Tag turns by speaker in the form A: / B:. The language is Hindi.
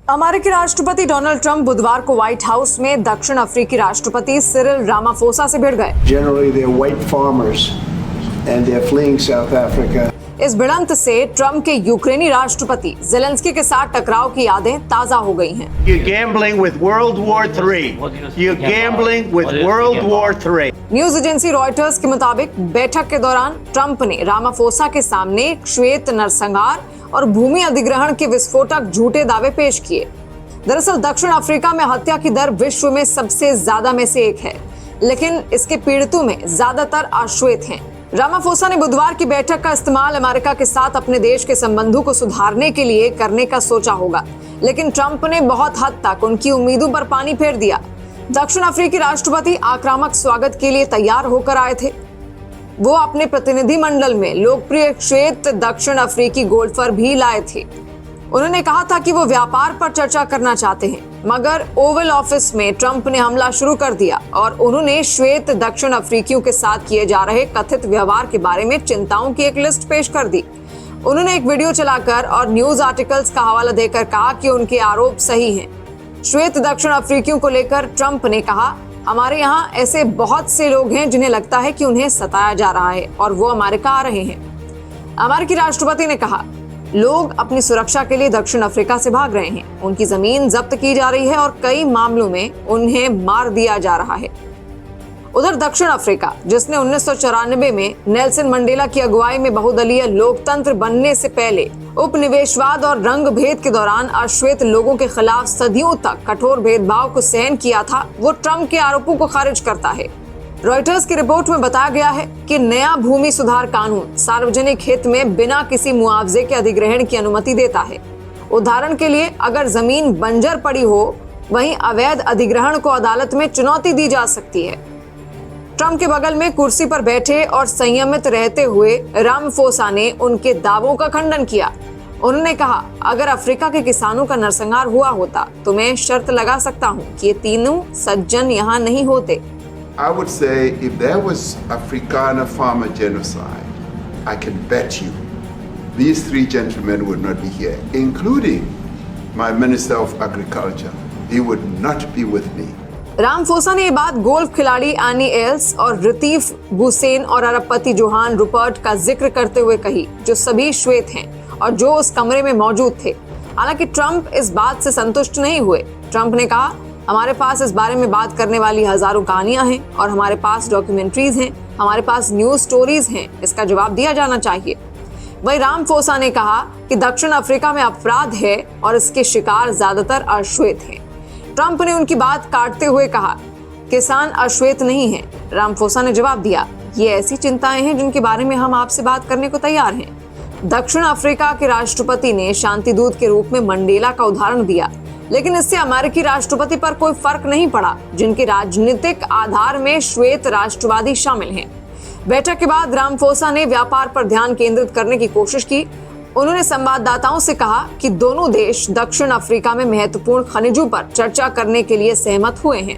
A: अमेरिकी राष्ट्रपति डोनाल्ड ट्रंप बुधवार को व्हाइट हाउस में दक्षिण अफ्रीकी राष्ट्रपति सिरिल रामाफोसा से भिड़ गए।
B: Generally, they're white farmers and they're fleeing South Africa.
A: इस भिड़ंत से ट्रंप के यूक्रेनी राष्ट्रपति जेलेंस्की के साथ टकराव की यादें ताजा हो गई हैं।
C: You're gambling with World War III. You're gambling with World War III.
A: News agency Reuters के मुताबिक बैठक के दौरान ट्रंप ने रामाफोसा के सामने श्वेत नरसंहार और भूमि अधिग्रहण के विस्फोटक झूठे दावे पेश किए। दरअसल दक्षिण अफ्रीका में हत्या की दर विश्व में सबसे ज्यादा में से एक है, लेकिन इसके पीड़ितों में ज्यादातर अश्वेत हैं। रामाफोसा ने बुधवार की बैठक का इस्तेमाल अमेरिका के साथ अपने देश के संबंधों को सुधारने के लिए करने का सोचा होगा, लेकिन ट्रंप ने बहुत हद तक उनकी उम्मीदों पर पानी फेर दिया। दक्षिण अफ्रीकी राष्ट्रपति आक्रामक स्वागत के लिए तैयार होकर आए थे। वो अपने प्रतिनिधि मंडल में लोकप्रिय श्वेत दक्षिण अफ्रीकी गोल्फर भी लाए थे। उन्होंने कहा था कि वो व्यापार पर चर्चा करना चाहते हैं, मगर ओवल ऑफिस में ट्रंप ने हमला शुरू कर दिया और उन्होंने श्वेत दक्षिण अफ्रीकियों के साथ किए जा रहे कथित व्यवहार के बारे में चिंताओं की एक लिस्ट पेश कर दी। उन्होंने एक वीडियो चलाकर और न्यूज आर्टिकल्स का हवाला देकर कहा कि उनके आरोप सही हैं। श्वेत दक्षिण अफ्रीकियों को लेकर ट्रंप ने कहा, हमारे यहाँ ऐसे बहुत से लोग हैं जिन्हें लगता है कि उन्हें सताया जा रहा है और वो अमेरिका आ रहे हैं। अमेरिकी राष्ट्रपति ने कहा, लोग अपनी सुरक्षा के लिए दक्षिण अफ्रीका से भाग रहे हैं, उनकी जमीन जब्त की जा रही है और कई मामलों में उन्हें मार दिया जा रहा है। उधर दक्षिण अफ्रीका, जिसने 1994 में नेल्सन मंडेला की अगुवाई में बहुदलीय लोकतंत्र बनने से पहले उपनिवेशवाद और रंग भेद के दौरान अश्वेत लोगों के खिलाफ सदियों तक कठोर भेदभाव को सहन किया था, वो ट्रंप के आरोपों को खारिज करता है। रॉयटर्स की रिपोर्ट में बताया गया है कि नया भूमि सुधार कानून सार्वजनिक हित में बिना किसी मुआवजे के अधिग्रहण की अनुमति देता है। उदाहरण के लिए, अगर जमीन बंजर पड़ी हो, वहीं अवैध अधिग्रहण को अदालत में चुनौती दी जा सकती है। ट्रंप के बगल में कुर्सी पर बैठे और संयमित रहते हुए रामाफोसा ने उनके दावों का खंडन किया। उन्होंने कहा, अगर अफ्रीका के किसानों का नरसंहार हुआ होता तो मैं शर्त लगा सकता हूं कि ये तीनों सज्जन यहाँ नहीं होते।
D: I would say if there was Afrikaner farmer genocide, I can bet you these three gentlemen would not be here, including my Minister of Agriculture. He would not be with me.
A: Ramaphosa ने ये बात गोल्फ खिलाड़ी एनी एल्स और रितीफ गुसेन और अरबपति जोहान रुपर्ट का जिक्र करते हुए कही, जो सभी श्वेत हैं और जो उस कमरे में मौजूद थे। हालांकि ट्रंप इस बात से संतुष्ट नहीं हुए। ट्रंप ने कहा, हमारे पास इस बारे में बात करने वाली हजारों कहानियां हैं और हमारे पास डॉक्यूमेंट्रीज हैं, हमारे पास न्यूज स्टोरीज हैं, इसका जवाब दिया जाना चाहिए। वहीं रामाफोसा ने कहा कि दक्षिण अफ्रीका में अपराध है और इसके शिकार ज्यादातर अश्वेत हैं। ट्रंप ने उनकी बात काटते हुए कहा, किसान अश्वेत नहीं हैं। रामाफोसा ने जवाब दिया, ये ऐसी चिंताएं हैं जिनके बारे में हम आपसे बात करने को तैयार हैं। दक्षिण अफ्रीका के राष्ट्रपति ने शांति दूत के रूप में मंडेला का उदाहरण दिया, लेकिन इससे अमेरिकी राष्ट्रपति पर कोई फर्क नहीं पड़ा, जिनके राजनीतिक आधार में श्वेत राष्ट्रवादी शामिल हैं। बैठक के बाद रामाफोसा ने व्यापार पर ध्यान केंद्रित करने की कोशिश की। उन्होंने संवाददाताओं से कहा कि दोनों देश दक्षिण अफ्रीका में महत्वपूर्ण खनिजों पर चर्चा करने के लिए सहमत हुए हैं।